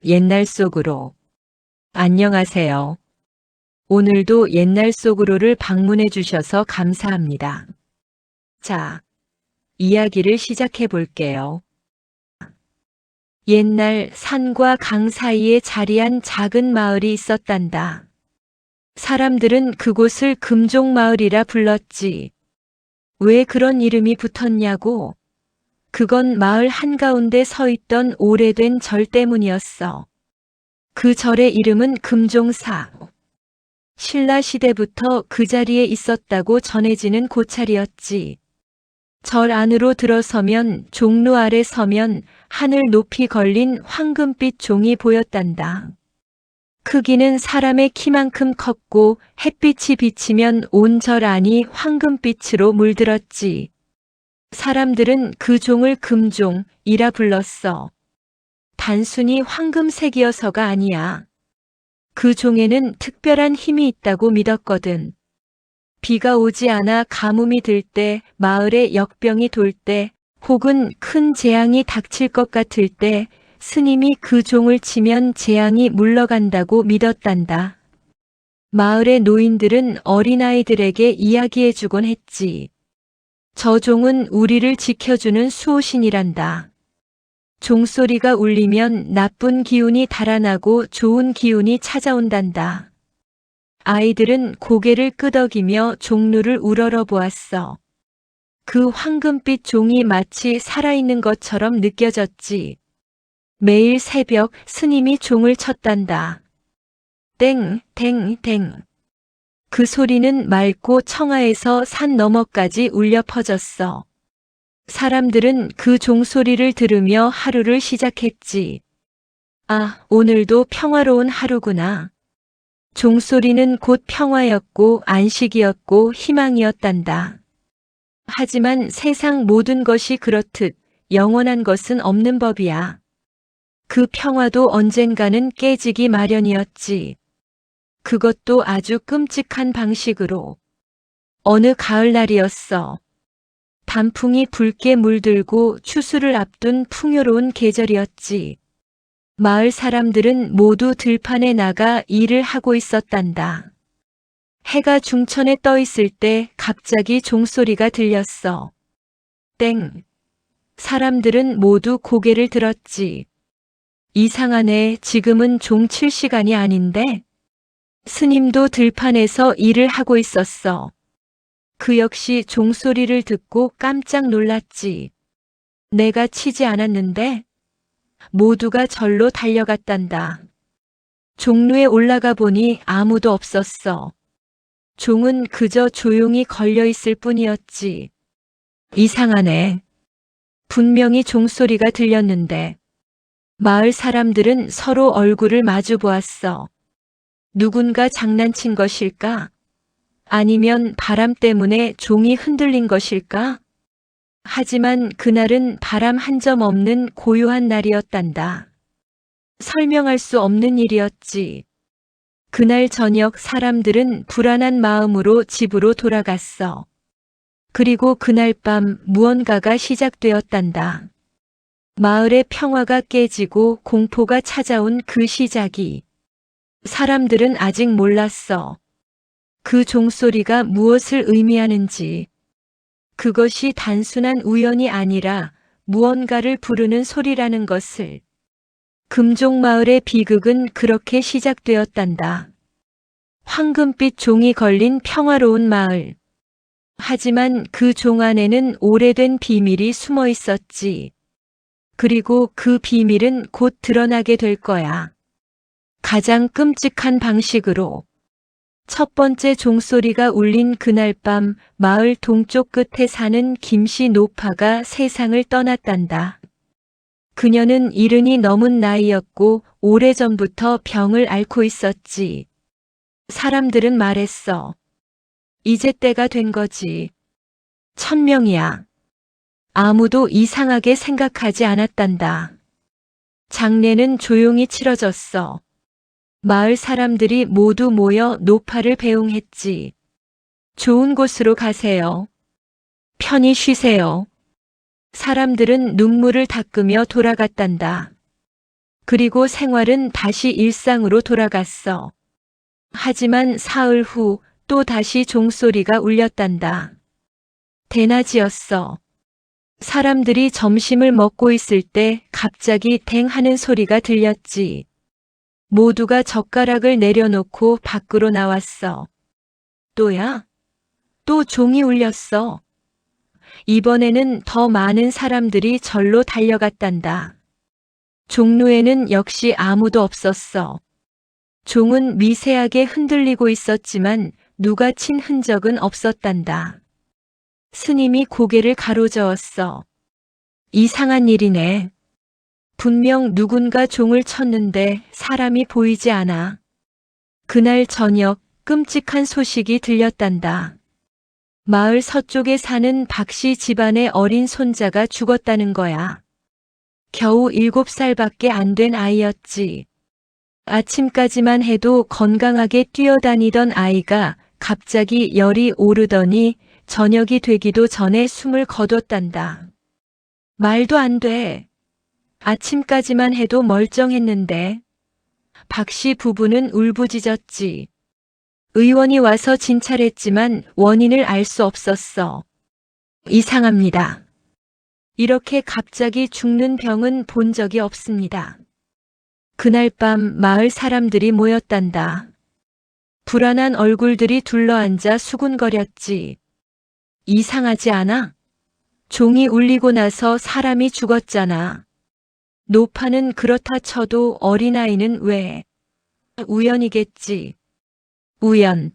옛날 속으로. 안녕하세요. 오늘도 옛날 속으로를 방문해 주셔서 감사합니다. 자, 이야기를 시작해 볼게요. 옛날 산과 강 사이에 자리한 작은 마을이 있었단다. 사람들은 그곳을 금종마을이라 불렀지. 왜 그런 이름이 붙었냐고? 그건 마을 한가운데 서 있던 오래된 절 때문이었어. 그 절의 이름은 금종사. 신라 시대부터 그 자리에 있었다고 전해지는 고찰이었지. 절 안으로 들어서면 종로 아래 서면 하늘 높이 걸린 황금빛 종이 보였단다. 크기는 사람의 키만큼 컸고 햇빛이 비치면 온 절 안이 황금빛으로 물들었지. 사람들은 그 종을 금종이라 불렀어. 단순히 황금색이어서가 아니야. 그 종에는 특별한 힘이 있다고 믿었거든. 비가 오지 않아 가뭄이 들 때, 마을에 역병이 돌 때, 혹은 큰 재앙이 닥칠 것 같을 때 스님이 그 종을 치면 재앙이 물러간다고 믿었단다. 마을의 노인들은 어린아이들에게 이야기해주곤 했지. 저 종은 우리를 지켜주는 수호신이란다. 종소리가 울리면 나쁜 기운이 달아나고 좋은 기운이 찾아온단다. 아이들은 고개를 끄덕이며 종루를 우러러 보았어. 그 황금빛 종이 마치 살아있는 것처럼 느껴졌지. 매일 새벽 스님이 종을 쳤단다. 땡, 땡, 땡. 그 소리는 맑고 청하에서 산 너머까지 울려 퍼졌어. 사람들은 그 종소리를 들으며 하루를 시작했지. 아, 오늘도 평화로운 하루구나. 종소리는 곧 평화였고 안식이었고 희망이었단다. 하지만 세상 모든 것이 그렇듯 영원한 것은 없는 법이야. 그 평화도 언젠가는 깨지기 마련이었지. 그것도 아주 끔찍한 방식으로. 어느 가을날이었어. 단풍이 붉게 물들고 추수를 앞둔 풍요로운 계절이었지. 마을 사람들은 모두 들판에 나가 일을 하고 있었단다. 해가 중천에 떠 있을 때 갑자기 종소리가 들렸어. 땡. 사람들은 모두 고개를 들었지. 이상하네, 지금은 종 칠 시간이 아닌데? 스님도 들판에서 일을 하고 있었어. 그 역시 종소리를 듣고 깜짝 놀랐지. 내가 치지 않았는데? 모두가 절로 달려갔단다. 종루에 올라가 보니 아무도 없었어. 종은 그저 조용히 걸려 있을 뿐이었지. 이상하네. 분명히 종소리가 들렸는데. 마을 사람들은 서로 얼굴을 마주 보았어. 누군가 장난친 것일까? 아니면 바람 때문에 종이 흔들린 것일까? 하지만 그날은 바람 한 점 없는 고요한 날이었단다. 설명할 수 없는 일이었지. 그날 저녁 사람들은 불안한 마음으로 집으로 돌아갔어. 그리고 그날 밤 무언가가 시작되었단다. 마을의 평화가 깨지고 공포가 찾아온 그 시작이. 사람들은 아직 몰랐어. 그 종소리가 무엇을 의미하는지. 그것이 단순한 우연이 아니라 무언가를 부르는 소리라는 것을. 금종마을의 비극은 그렇게 시작되었단다. 황금빛 종이 걸린 평화로운 마을. 하지만 그 종 안에는 오래된 비밀이 숨어 있었지. 그리고 그 비밀은 곧 드러나게 될 거야. 가장 끔찍한 방식으로. 첫 번째 종소리가 울린 그날 밤 마을 동쪽 끝에 사는 김씨 노파가 세상을 떠났단다. 그녀는 이른이 넘은 나이였고 오래전부터 병을 앓고 있었지. 사람들은 말했어. 이제 때가 된 거지. 천명이야. 아무도 이상하게 생각하지 않았단다. 장례는 조용히 치러졌어. 마을 사람들이 모두 모여 노파를 배웅했지. 좋은 곳으로 가세요. 편히 쉬세요. 사람들은 눈물을 닦으며 돌아갔단다. 그리고 생활은 다시 일상으로 돌아갔어. 하지만 사흘 후 또 다시 종소리가 울렸단다. 대낮이었어. 사람들이 점심을 먹고 있을 때 갑자기 댕 하는 소리가 들렸지. 모두가 젓가락을 내려놓고 밖으로 나왔어. 또야? 또 종이 울렸어. 이번에는 더 많은 사람들이 절로 달려갔단다. 종루에는 역시 아무도 없었어. 종은 미세하게 흔들리고 있었지만 누가 친 흔적은 없었단다. 스님이 고개를 가로저었어. 이상한 일이네. 분명 누군가 종을 쳤는데 사람이 보이지 않아. 그날 저녁 끔찍한 소식이 들렸단다. 마을 서쪽에 사는 박씨 집안의 어린 손자가 죽었다는 거야. 겨우 7살밖에 안 된 아이였지. 아침까지만 해도 건강하게 뛰어다니던 아이가 갑자기 열이 오르더니 저녁이 되기도 전에 숨을 거뒀단다. 말도 안 돼. 아침까지만 해도 멀쩡했는데. 박씨 부부는 울부짖었지. 의원이 와서 진찰했지만 원인을 알 수 없었어. 이상합니다. 이렇게 갑자기 죽는 병은 본 적이 없습니다. 그날 밤 마을 사람들이 모였단다. 불안한 얼굴들이 둘러앉아 수군거렸지. 이상하지 않아? 종이 울리고 나서 사람이 죽었잖아. 노파는 그렇다 쳐도 어린아이는 왜? 우연이겠지. 우연.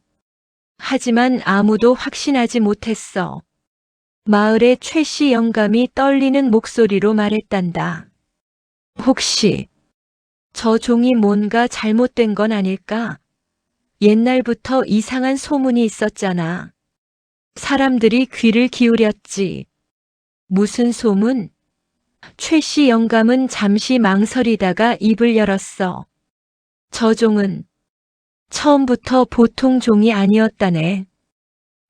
하지만 아무도 확신하지 못했어. 마을의 최씨 영감이 떨리는 목소리로 말했단다. 혹시 저 종이 뭔가 잘못된 건 아닐까? 옛날부터 이상한 소문이 있었잖아. 사람들이 귀를 기울였지. 무슨 소문? 최씨 영감은 잠시 망설이다가 입을 열었어. 저 종은 처음부터 보통 종이 아니었다네.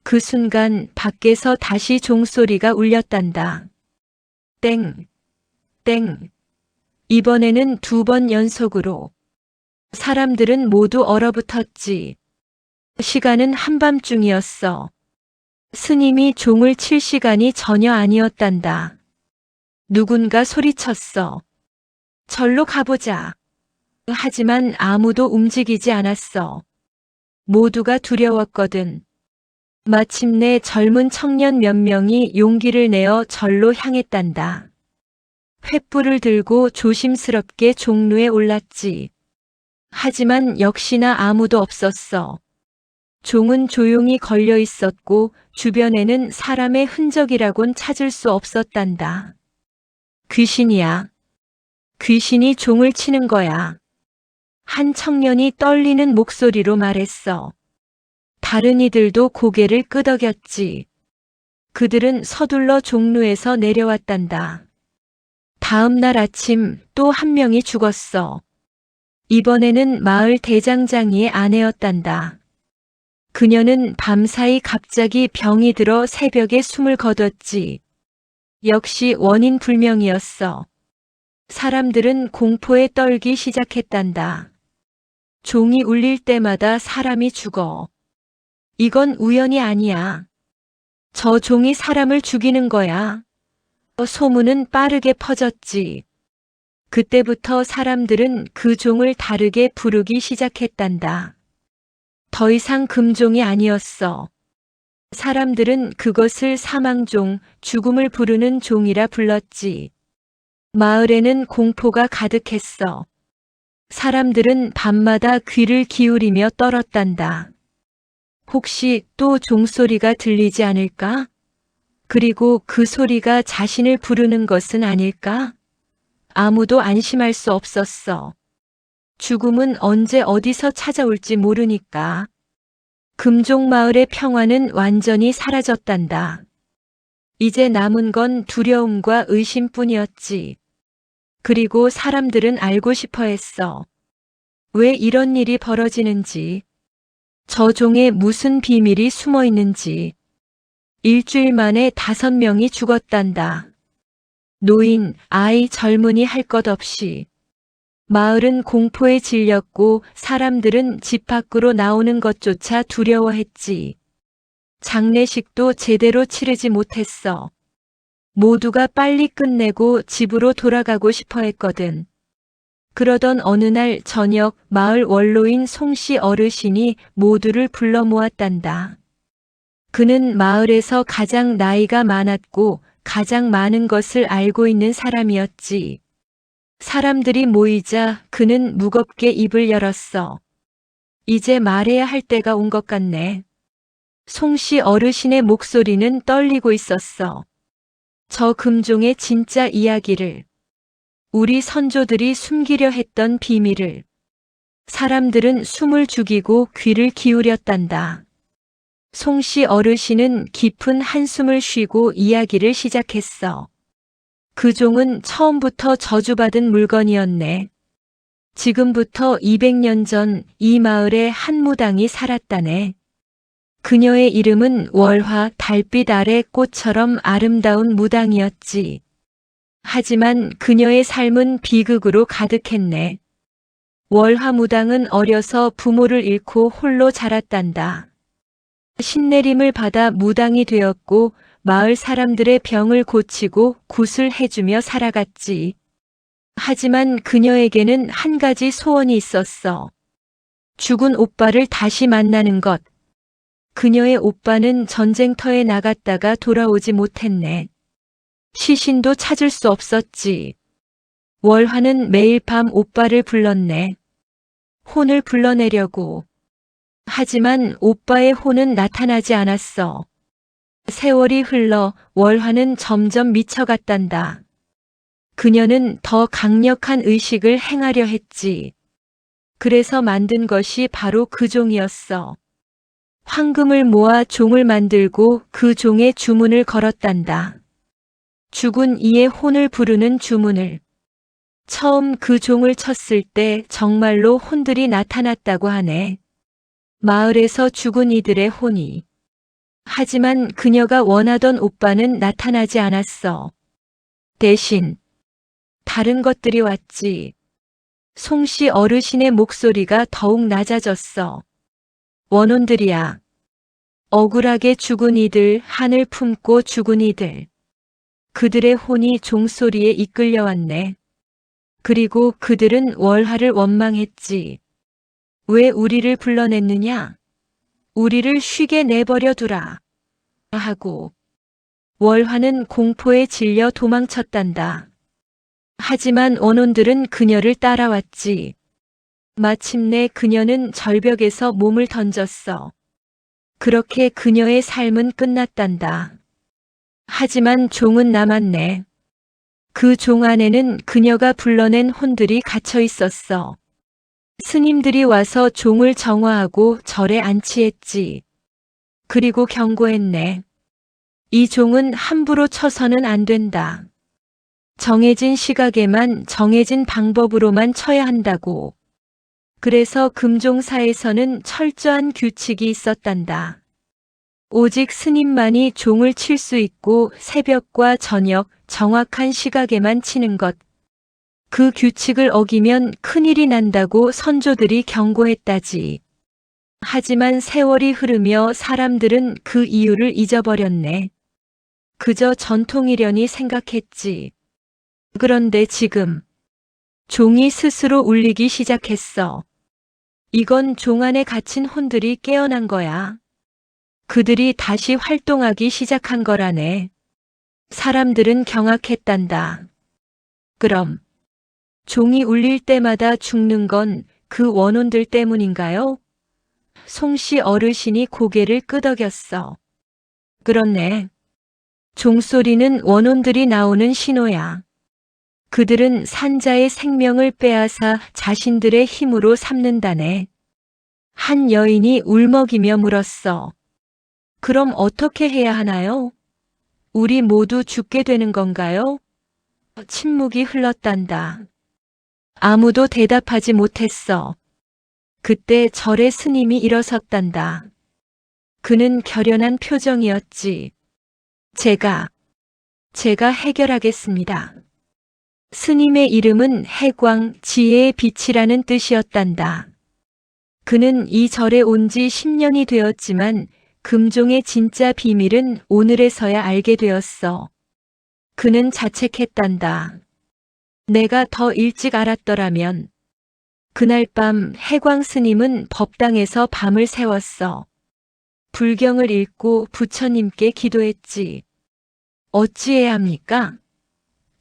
그 순간 밖에서 다시 종소리가 울렸단다. 땡, 땡. 이번에는 2번 연속으로. 사람들은 모두 얼어붙었지. 시간은 한밤중이었어. 스님이 종을 칠 시간이 전혀 아니었단다. 누군가 소리쳤어. 절로 가보자. 하지만 아무도 움직이지 않았어. 모두가 두려웠거든. 마침내 젊은 청년 몇 명이 용기를 내어 절로 향했단다. 횃불을 들고 조심스럽게 종루에 올랐지. 하지만 역시나 아무도 없었어. 종은 조용히 걸려 있었고 주변에는 사람의 흔적이라곤 찾을 수 없었단다. 귀신이야. 귀신이 종을 치는 거야. 한 청년이 떨리는 목소리로 말했어. 다른 이들도 고개를 끄덕였지. 그들은 서둘러 종루에서 내려왔단다. 다음 날 아침 또 한 명이 죽었어. 이번에는 마을 대장장이의 아내였단다. 그녀는 밤사이 갑자기 병이 들어 새벽에 숨을 거뒀지. 역시 원인 불명이었어. 사람들은 공포에 떨기 시작했단다. 종이 울릴 때마다 사람이 죽어. 이건 우연이 아니야. 저 종이 사람을 죽이는 거야. 소문은 빠르게 퍼졌지. 그때부터 사람들은 그 종을 다르게 부르기 시작했단다. 더 이상 금종이 아니었어. 사람들은 그것을 사망종, 죽음을 부르는 종이라 불렀지. 마을에는 공포가 가득했어. 사람들은 밤마다 귀를 기울이며 떨었단다. 혹시 또 종소리가 들리지 않을까? 그리고 그 소리가 자신을 부르는 것은 아닐까? 아무도 안심할 수 없었어. 죽음은 언제 어디서 찾아올지 모르니까. 금종마을의 평화는 완전히 사라졌단다. 이제 남은 건 두려움과 의심뿐이었지. 그리고 사람들은 알고 싶어 했어. 왜 이런 일이 벌어지는지, 저 종에 무슨 비밀이 숨어 있는지. 일주일 만에 5명이 죽었단다. 노인, 아이, 젊은이 할 것 없이. 마을은 공포에 질렸고 사람들은 집 밖으로 나오는 것조차 두려워했지. 장례식도 제대로 치르지 못했어. 모두가 빨리 끝내고 집으로 돌아가고 싶어 했거든. 그러던 어느 날 저녁 마을 원로인 송씨 어르신이 모두를 불러 모았단다. 그는 마을에서 가장 나이가 많았고 가장 많은 것을 알고 있는 사람이었지. 사람들이 모이자 그는 무겁게 입을 열었어. 이제 말해야 할 때가 온 것 같네. 송씨 어르신의 목소리는 떨리고 있었어. 저 금종의 진짜 이야기를, 우리 선조들이 숨기려 했던 비밀을. 사람들은 숨을 죽이고 귀를 기울였단다. 송씨 어르신은 깊은 한숨을 쉬고 이야기를 시작했어. 그 종은 처음부터 저주받은 물건이었네. 지금부터 200년 전 이 마을에 한 무당이 살았다네. 그녀의 이름은 월화, 달빛 아래 꽃처럼 아름다운 무당이었지. 하지만 그녀의 삶은 비극으로 가득했네. 월화 무당은 어려서 부모를 잃고 홀로 자랐단다. 신내림을 받아 무당이 되었고 마을 사람들의 병을 고치고 굿을 해주며 살아갔지. 하지만 그녀에게는 한 가지 소원이 있었어. 죽은 오빠를 다시 만나는 것. 그녀의 오빠는 전쟁터에 나갔다가 돌아오지 못했네. 시신도 찾을 수 없었지. 월화는 매일 밤 오빠를 불렀네. 혼을 불러내려고. 하지만 오빠의 혼은 나타나지 않았어. 세월이 흘러 월화는 점점 미쳐갔단다. 그녀는 더 강력한 의식을 행하려 했지. 그래서 만든 것이 바로 그 종이었어. 황금을 모아 종을 만들고 그 종에 주문을 걸었단다. 죽은 이의 혼을 부르는 주문을. 처음 그 종을 쳤을 때 정말로 혼들이 나타났다고 하네. 마을에서 죽은 이들의 혼이. 하지만 그녀가 원하던 오빠는 나타나지 않았어. 대신 다른 것들이 왔지. 송씨 어르신의 목소리가 더욱 낮아졌어. 원혼들이야. 억울하게 죽은 이들, 한을 품고 죽은 이들. 그들의 혼이 종소리에 이끌려왔네. 그리고 그들은 월화를 원망했지. 왜 우리를 불러냈느냐? 우리를 쉬게 내버려 두라. 하고. 월화는 공포에 질려 도망쳤단다. 하지만 원혼들은 그녀를 따라왔지. 마침내 그녀는 절벽에서 몸을 던졌어. 그렇게 그녀의 삶은 끝났단다. 하지만 종은 남았네. 그 종 안에는 그녀가 불러낸 혼들이 갇혀 있었어. 스님들이 와서 종을 정화하고 절에 안치했지. 그리고 경고했네. 이 종은 함부로 쳐서는 안 된다. 정해진 시각에만 정해진 방법으로만 쳐야 한다고. 그래서 금종사에서는 철저한 규칙이 있었단다. 오직 스님만이 종을 칠 수 있고 새벽과 저녁 정확한 시각에만 치는 것. 그 규칙을 어기면 큰일이 난다고 선조들이 경고했다지. 하지만 세월이 흐르며 사람들은 그 이유를 잊어버렸네. 그저 전통이려니 생각했지. 그런데 지금 종이 스스로 울리기 시작했어. 이건 종 안에 갇힌 혼들이 깨어난 거야. 그들이 다시 활동하기 시작한 거라네. 사람들은 경악했단다. 그럼 종이 울릴 때마다 죽는 건 그 원혼들 때문인가요? 송씨 어르신이 고개를 끄덕였어. 그렇네. 종소리는 원혼들이 나오는 신호야. 그들은 산자의 생명을 빼앗아 자신들의 힘으로 삼는다네. 한 여인이 울먹이며 물었어. 그럼 어떻게 해야 하나요? 우리 모두 죽게 되는 건가요? 침묵이 흘렀단다. 아무도 대답하지 못했어. 그때 절의 스님이 일어섰단다. 그는 결연한 표정이었지. 제가 해결하겠습니다. 스님의 이름은 해광, 지혜의 빛이라는 뜻이었단다. 그는 이 절에 온 지 10년이 되었지만 금종의 진짜 비밀은 오늘에서야 알게 되었어. 그는 자책했단다. 내가 더 일찍 알았더라면. 그날 밤 해광 스님은 법당에서 밤을 새웠어. 불경을 읽고 부처님께 기도했지. 어찌해야 합니까?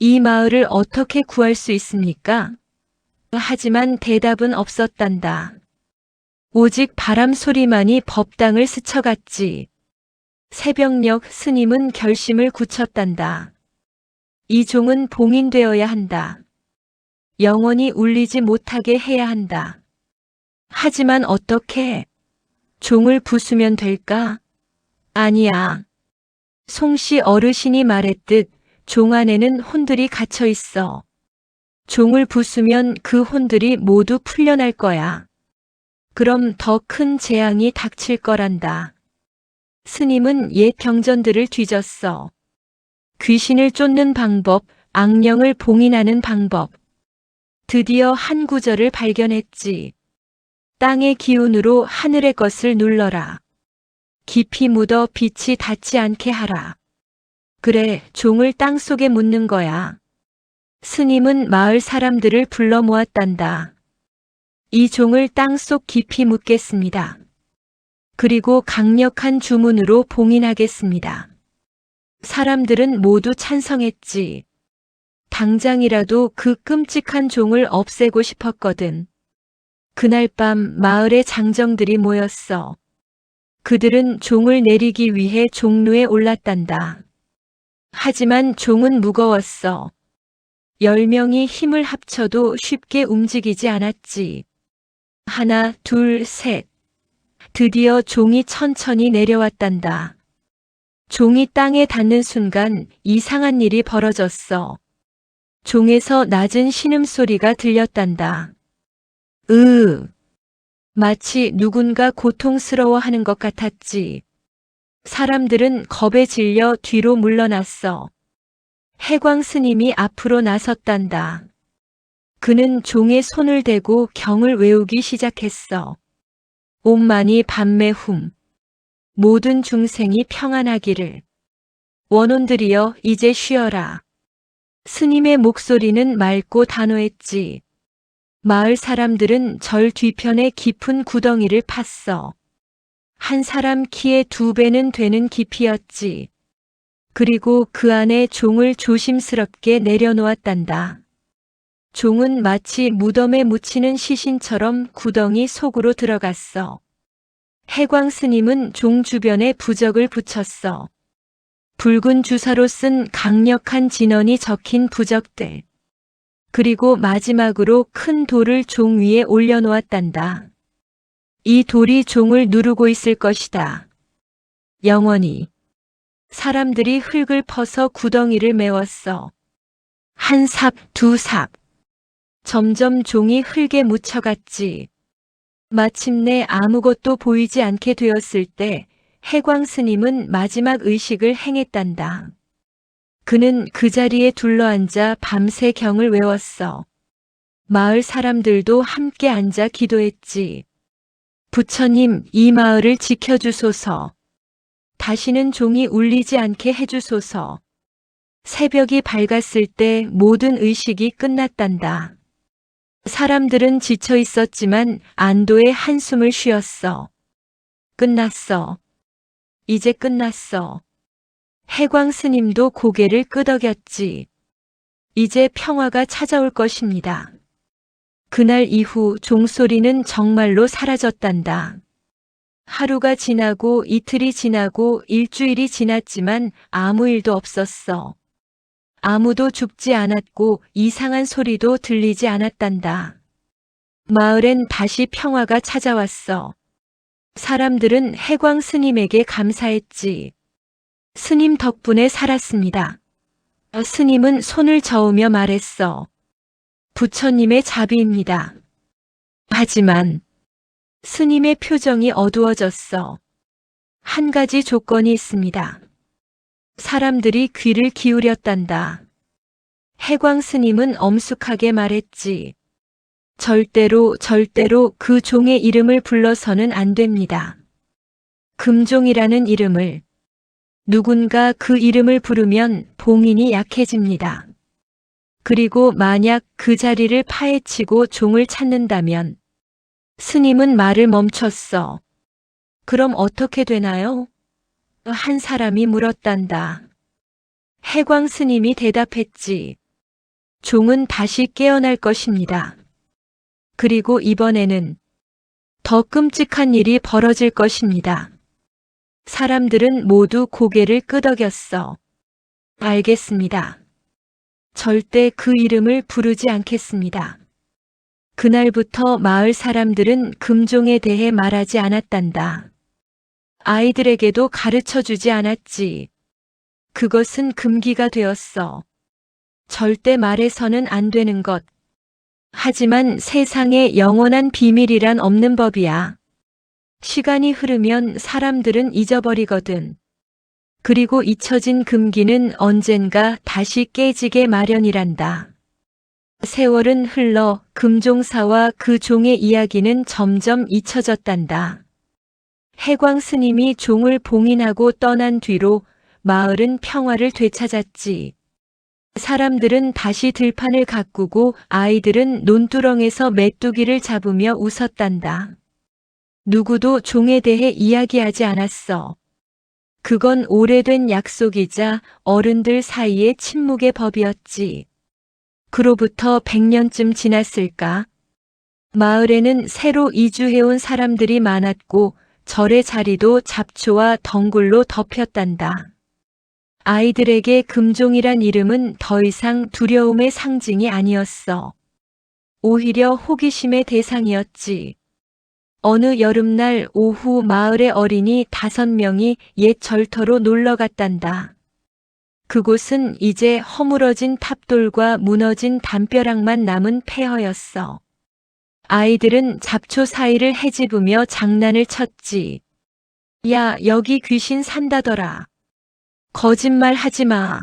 이 마을을 어떻게 구할 수 있습니까? 하지만 대답은 없었단다. 오직 바람 소리만이 법당을 스쳐갔지. 새벽녘 스님은 결심을 굳혔단다. 이 종은 봉인되어야 한다. 영원히 울리지 못하게 해야 한다. 하지만 어떻게? 종을 부수면 될까? 아니야. 송씨 어르신이 말했듯 종 안에는 혼들이 갇혀 있어. 종을 부수면 그 혼들이 모두 풀려날 거야. 그럼 더 큰 재앙이 닥칠 거란다. 스님은 옛 경전들을 뒤졌어. 귀신을 쫓는 방법, 악령을 봉인하는 방법. 드디어 한 구절을 발견했지. 땅의 기운으로 하늘의 것을 눌러라. 깊이 묻어 빛이 닿지 않게 하라. 그래, 종을 땅속에 묻는 거야. 스님은 마을 사람들을 불러 모았단다. 이 종을 땅속 깊이 묻겠습니다. 그리고 강력한 주문으로 봉인하겠습니다. 사람들은 모두 찬성했지. 당장이라도 그 끔찍한 종을 없애고 싶었거든. 그날 밤 마을의 장정들이 모였어. 그들은 종을 내리기 위해 종로에 올랐단다. 하지만 종은 무거웠어. 10명이 힘을 합쳐도 쉽게 움직이지 않았지. 하나, 둘, 셋. 드디어 종이 천천히 내려왔단다. 종이 땅에 닿는 순간 이상한 일이 벌어졌어. 종에서 낮은 신음소리가 들렸단다. 마치 누군가 고통스러워하는 것 같았지. 사람들은 겁에 질려 뒤로 물러났어. 해광 스님이 앞으로 나섰단다. 그는 종의 손을 대고 경을 외우기 시작했어. 옴마니 밤매훔. 모든 중생이 평안하기를. 원혼들이여 이제 쉬어라. 스님의 목소리는 맑고 단호했지. 마을 사람들은 절 뒤편에 깊은 구덩이를 팠어. 한 사람 키의 2배는 되는 깊이였지. 그리고 그 안에 종을 조심스럽게 내려놓았단다. 종은 마치 무덤에 묻히는 시신처럼 구덩이 속으로 들어갔어. 해광 스님은 종 주변에 부적을 붙였어. 붉은 주사로 쓴 강력한 진언이 적힌 부적들. 그리고 마지막으로 큰 돌을 종 위에 올려놓았단다. 이 돌이 종을 누르고 있을 것이다. 영원히. 사람들이 흙을 퍼서 구덩이를 메웠어. 한 삽, 2삽. 점점 종이 흙에 묻혀갔지. 마침내 아무것도 보이지 않게 되었을 때 해광 스님은 마지막 의식을 행했단다. 그는 그 자리에 둘러앉아 밤새 경을 외웠어. 마을 사람들도 함께 앉아 기도했지. 부처님, 이 마을을 지켜주소서. 다시는 종이 울리지 않게 해주소서. 새벽이 밝았을 때 모든 의식이 끝났단다. 사람들은 지쳐 있었지만 안도의 한숨을 쉬었어. 끝났어. 이제 끝났어. 해광 스님도 고개를 끄덕였지. 이제 평화가 찾아올 것입니다. 그날 이후 종소리는 정말로 사라졌단다. 하루가 지나고 이틀이 지나고 일주일이 지났지만 아무 일도 없었어. 아무도 죽지 않았고 이상한 소리도 들리지 않았단다. 마을엔 다시 평화가 찾아왔어. 사람들은 해광 스님에게 감사했지. 스님 덕분에 살았습니다. 스님은 손을 저으며 말했어. 부처님의 자비입니다. 하지만 스님의 표정이 어두워졌어. 한 가지 조건이 있습니다. 사람들이 귀를 기울였단다. 해광 스님은 엄숙하게 말했지. 절대로 그 종의 이름을 불러서는 안 됩니다. 금종이라는 이름을. 누군가 그 이름을 부르면 봉인이 약해집니다. 그리고 만약 그 자리를 파헤치고 종을 찾는다면 스님은 말을 멈췄어. 그럼 어떻게 되나요? 한 사람이 물었단다. 해광 스님이 대답했지. 종은 다시 깨어날 것입니다. 그리고 이번에는 더 끔찍한 일이 벌어질 것입니다. 사람들은 모두 고개를 끄덕였어. 알겠습니다. 절대 그 이름을 부르지 않겠습니다. 그날부터 마을 사람들은 금종에 대해 말하지 않았단다. 아이들에게도 가르쳐 주지 않았지. 그것은 금기가 되었어. 절대 말해서는 안 되는 것. 하지만 세상에 영원한 비밀이란 없는 법이야. 시간이 흐르면 사람들은 잊어버리거든. 그리고 잊혀진 금기는 언젠가 다시 깨지게 마련이란다. 세월은 흘러 금종사와 그 종의 이야기는 점점 잊혀졌단다. 해광 스님이 종을 봉인하고 떠난 뒤로 마을은 평화를 되찾았지. 사람들은 다시 들판을 가꾸고 아이들은 논두렁에서 메뚜기를 잡으며 웃었단다. 누구도 종에 대해 이야기하지 않았어. 그건 오래된 약속이자 어른들 사이의 침묵의 법이었지. 그로부터 100년쯤 지났을까? 마을에는 새로 이주해온 사람들이 많았고 절의 자리도 잡초와 덩굴로 덮였단다. 아이들에게 금종이란 이름은 더 이상 두려움의 상징이 아니었어. 오히려 호기심의 대상이었지. 어느 여름날 오후 마을의 어린이 5명이 옛 절터로 놀러 갔단다. 그곳은 이제 허물어진 탑돌과 무너진 담벼락만 남은 폐허였어. 아이들은 잡초 사이를 헤집으며 장난을 쳤지. 야, 여기 귀신 산다더라. 거짓말 하지 마.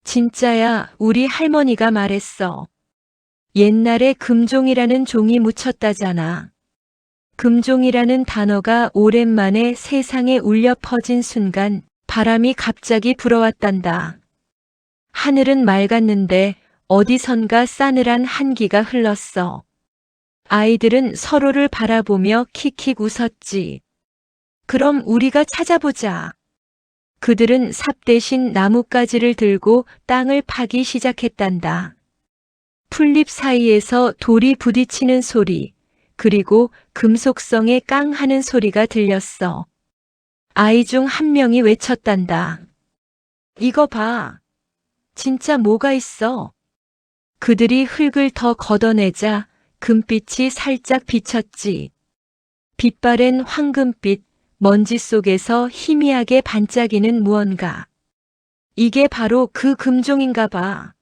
진짜야, 우리 할머니가 말했어. 옛날에 금종이라는 종이 묻혔다잖아. 금종이라는 단어가 오랜만에 세상에 울려 퍼진 순간 바람이 갑자기 불어왔단다. 하늘은 맑았는데 어디선가 싸늘한 한기가 흘렀어. 아이들은 서로를 바라보며 킥킥 웃었지. 그럼 우리가 찾아보자. 그들은 삽 대신 나뭇가지를 들고 땅을 파기 시작했단다. 풀잎 사이에서 돌이 부딪히는 소리, 그리고 금속성에 깡 하는 소리가 들렸어. 아이 중 한 명이 외쳤단다. 이거 봐. 진짜 뭐가 있어. 그들이 흙을 더 걷어내자 금빛이 살짝 비쳤지. 빛바랜 황금빛, 먼지 속에서 희미하게 반짝이는 무언가. 이게 바로 그 금종인가 봐.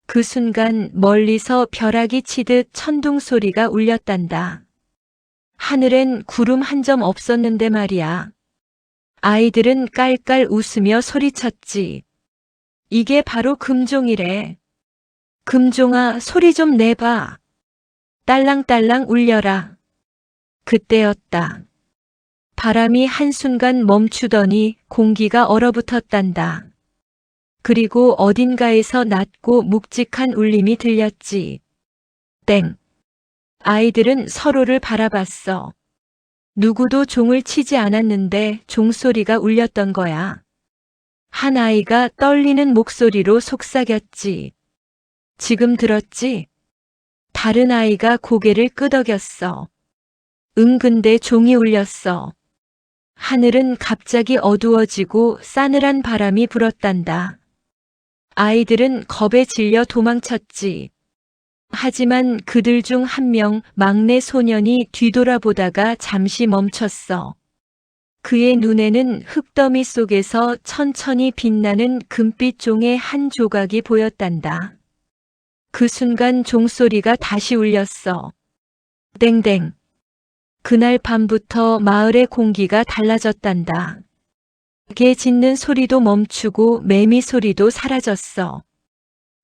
그 순간 멀리서 벼락이 치듯 천둥 소리가 울렸단다. 하늘엔 구름 한 점 없었는데 말이야. 아이들은 깔깔 웃으며 소리쳤지. 이게 바로 금종이래. 금종아, 소리 좀 내봐. 딸랑딸랑 울려라. 그때였다. 바람이 한순간 멈추더니 공기가 얼어붙었단다. 그리고 어딘가에서 낮고 묵직한 울림이 들렸지. 땡. 아이들은 서로를 바라봤어. 누구도 종을 치지 않았는데 종소리가 울렸던 거야. 한 아이가 떨리는 목소리로 속삭였지. 지금 들었지? 다른 아이가 고개를 끄덕였어. 근데 종이 울렸어. 하늘은 갑자기 어두워지고 싸늘한 바람이 불었단다. 아이들은 겁에 질려 도망쳤지. 하지만 그들 중 한 명 막내 소년이 뒤돌아보다가 잠시 멈췄어. 그의 눈에는 흙더미 속에서 천천히 빛나는 금빛 종의 한 조각이 보였단다. 그 순간 종소리가 다시 울렸어. 땡땡. 그날 밤부터 마을의 공기가 달라졌단다. 개 짖는 소리도 멈추고 매미 소리도 사라졌어.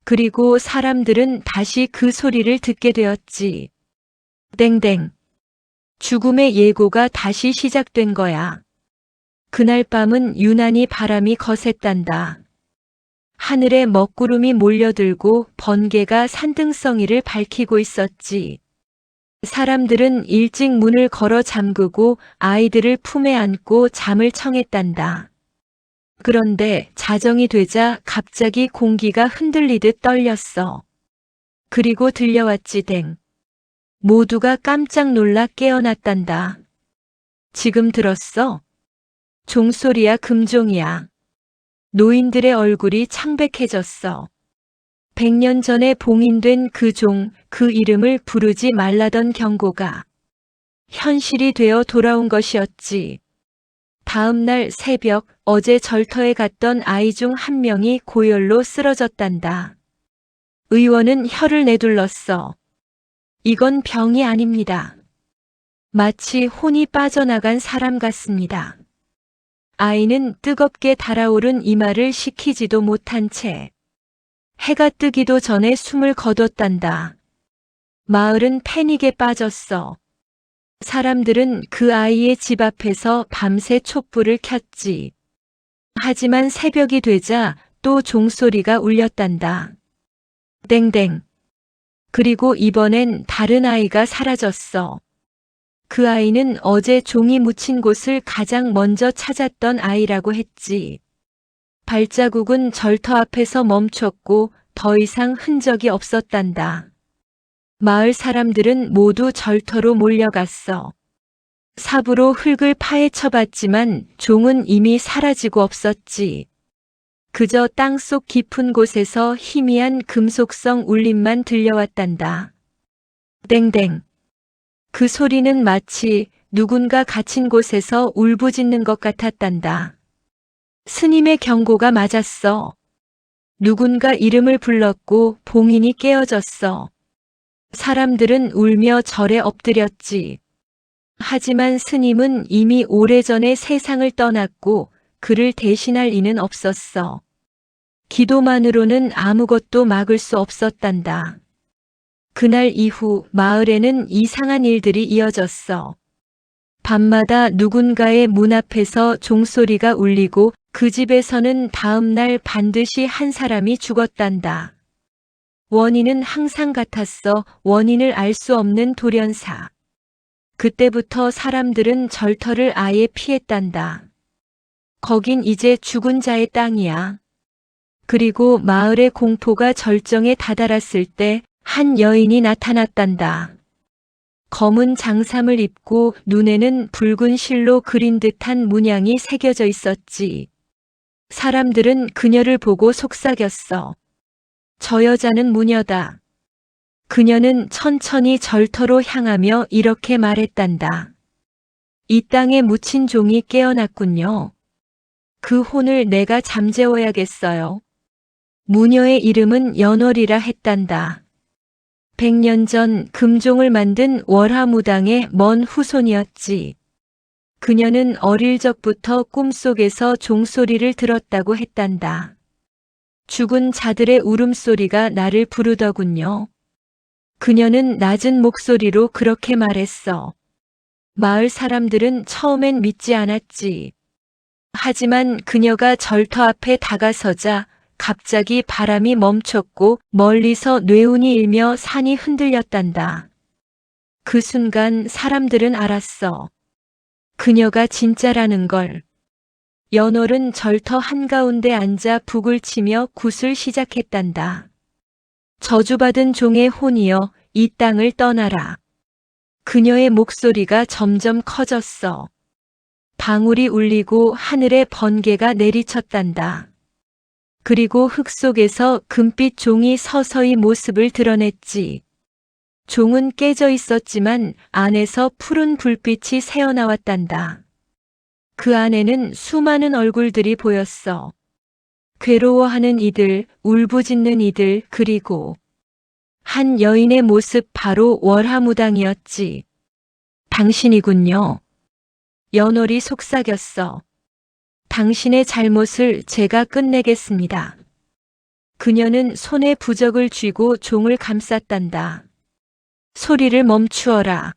그리고 사람들은 다시 그 소리를 듣게 되었지. 땡땡. 죽음의 예고가 다시 시작된 거야. 그날 밤은 유난히 바람이 거셌단다. 하늘에 먹구름이 몰려들고 번개가 산등성이를 밝히고 있었지. 사람들은 일찍 문을 걸어 잠그고 아이들을 품에 안고 잠을 청했단다. 그런데 자정이 되자 갑자기 공기가 흔들리듯 떨렸어. 그리고 들려왔지 댕. 모두가 깜짝 놀라 깨어났단다. 지금 들었어? 종소리야 금종이야. 노인들의 얼굴이 창백해졌어. 100년 전에 봉인된 그 종, 그 이름을 부르지 말라던 경고가 현실이 되어 돌아온 것이었지. 다음 날 새벽, 어제 절터에 갔던 아이 중 한 명이 고열로 쓰러졌단다. 의원은 혀를 내둘렀어. 이건 병이 아닙니다. 마치 혼이 빠져나간 사람 같습니다. 아이는 뜨겁게 달아오른 이마를 식히지도 못한 채 해가 뜨기도 전에 숨을 거뒀단다. 마을은 패닉에 빠졌어. 사람들은 그 아이의 집 앞에서 밤새 촛불을 켰지. 하지만 새벽이 되자 또 종소리가 울렸단다. 땡땡. 그리고 이번엔 다른 아이가 사라졌어. 그 아이는 어제 종이 묻힌 곳을 가장 먼저 찾았던 아이라고 했지. 발자국은 절터 앞에서 멈췄고 더 이상 흔적이 없었단다. 마을 사람들은 모두 절터로 몰려갔어. 삽으로 흙을 파헤쳐봤지만 종은 이미 사라지고 없었지. 그저 땅속 깊은 곳에서 희미한 금속성 울림만 들려왔단다. 땡땡. 그 소리는 마치 누군가 갇힌 곳에서 울부짖는 것 같았단다. 스님의 경고가 맞았어. 누군가 이름을 불렀고 봉인이 깨어졌어. 사람들은 울며 절에 엎드렸지. 하지만 스님은 이미 오래전에 세상을 떠났고 그를 대신할 이는 없었어. 기도만으로는 아무것도 막을 수 없었단다. 그날 이후 마을에는 이상한 일들이 이어졌어. 밤마다 누군가의 문 앞에서 종소리가 울리고 그 집에서는 다음 날 반드시 한 사람이 죽었단다. 원인은 항상 같았어. 원인을 알 수 없는 돌연사. 그때부터 사람들은 절터를 아예 피했단다. 거긴 이제 죽은 자의 땅이야. 그리고 마을의 공포가 절정에 다다랐을 때 한 여인이 나타났단다. 검은 장삼을 입고 눈에는 붉은 실로 그린 듯한 문양이 새겨져 있었지. 사람들은 그녀를 보고 속삭였어. 저 여자는 무녀다. 그녀는 천천히 절터로 향하며 이렇게 말했단다. 이 땅에 묻힌 종이 깨어났군요. 그 혼을 내가 잠재워야겠어요. 무녀의 이름은 연월이라 했단다. 100년 전 금종을 만든 월화무당의 먼 후손이었지. 그녀는 어릴 적부터 꿈속에서 종소리를 들었다고 했단다. 죽은 자들의 울음소리가 나를 부르더군요. 그녀는 낮은 목소리로 그렇게 말했어. 마을 사람들은 처음엔 믿지 않았지. 하지만 그녀가 절터 앞에 다가서자 갑자기 바람이 멈췄고 멀리서 뇌운이 일며 산이 흔들렸단다. 그 순간 사람들은 알았어. 그녀가 진짜라는 걸. 연월은 절터 한가운데 앉아 북을 치며 굿을 시작했단다. 저주받은 종의 혼이여 이 땅을 떠나라. 그녀의 목소리가 점점 커졌어. 방울이 울리고 하늘에 번개가 내리쳤단다. 그리고 흙 속에서 금빛 종이 서서히 모습을 드러냈지. 종은 깨져 있었지만 안에서 푸른 불빛이 새어나왔단다. 그 안에는 수많은 얼굴들이 보였어. 괴로워하는 이들, 울부짖는 이들, 그리고 한 여인의 모습 바로 월화무당이었지. 당신이군요. 연월이 속삭였어. 당신의 잘못을 제가 끝내겠습니다. 그녀는 손에 부적을 쥐고 종을 감쌌단다. 소리를 멈추어라.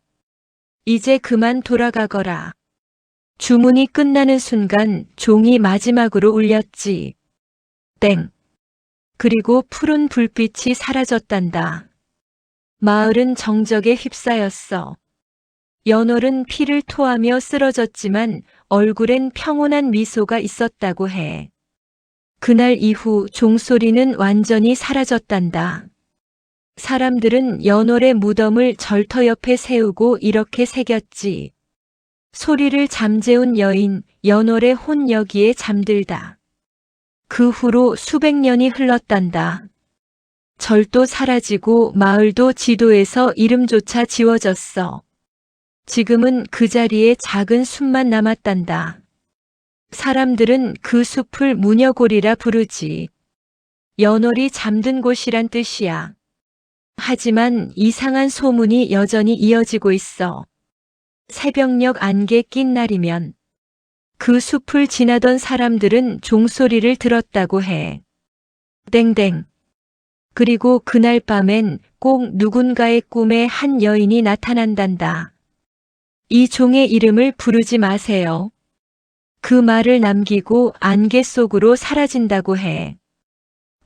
이제 그만 돌아가거라. 주문이 끝나는 순간 종이 마지막으로 울렸지. 땡. 그리고 푸른 불빛이 사라졌단다. 마을은 정적에 휩싸였어. 연월은 피를 토하며 쓰러졌지만 얼굴엔 평온한 미소가 있었다고 해. 그날 이후 종소리는 완전히 사라졌단다. 사람들은 연월의 무덤을 절터 옆에 세우고 이렇게 새겼지. 소리를 잠재운 여인, 연월의 혼 여기에 잠들다. 그 후로 수백 년이 흘렀단다. 절도 사라지고 마을도 지도에서 이름조차 지워졌어. 지금은 그 자리에 작은 숲만 남았단다. 사람들은 그 숲을 무녀골이라 부르지. 연월이 잠든 곳이란 뜻이야. 하지만 이상한 소문이 여전히 이어지고 있어. 새벽녘 안개 낀 날이면 그 숲을 지나던 사람들은 종소리를 들었다고 해. 땡땡. 그리고 그날 밤엔 꼭 누군가의 꿈에 한 여인이 나타난단다. 이 종의 이름을 부르지 마세요. 그 말을 남기고 안개 속으로 사라진다고 해.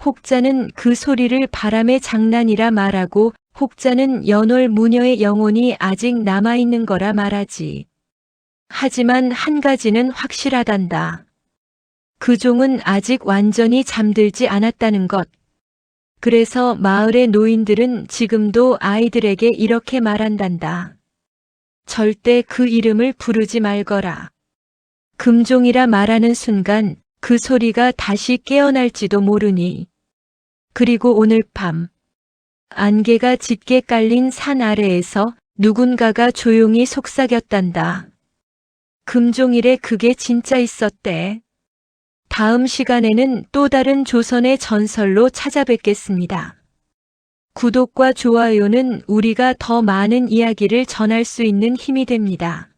혹자는 그 소리를 바람의 장난이라 말하고 혹자는 연월 무녀의 영혼이 아직 남아있는 거라 말하지. 하지만 한 가지는 확실하단다. 그 종은 아직 완전히 잠들지 않았다는 것. 그래서 마을의 노인들은 지금도 아이들에게 이렇게 말한단다. 절대 그 이름을 부르지 말거라. 금종이라 말하는 순간 그 소리가 다시 깨어날지도 모르니. 그리고 오늘 밤 안개가 짙게 깔린 산 아래에서 누군가가 조용히 속삭였단다. 금종일에 그게 진짜 있었대. 다음 시간에는 또 다른 조선의 전설로 찾아뵙겠습니다. 구독과 좋아요는 우리가 더 많은 이야기를 전할 수 있는 힘이 됩니다.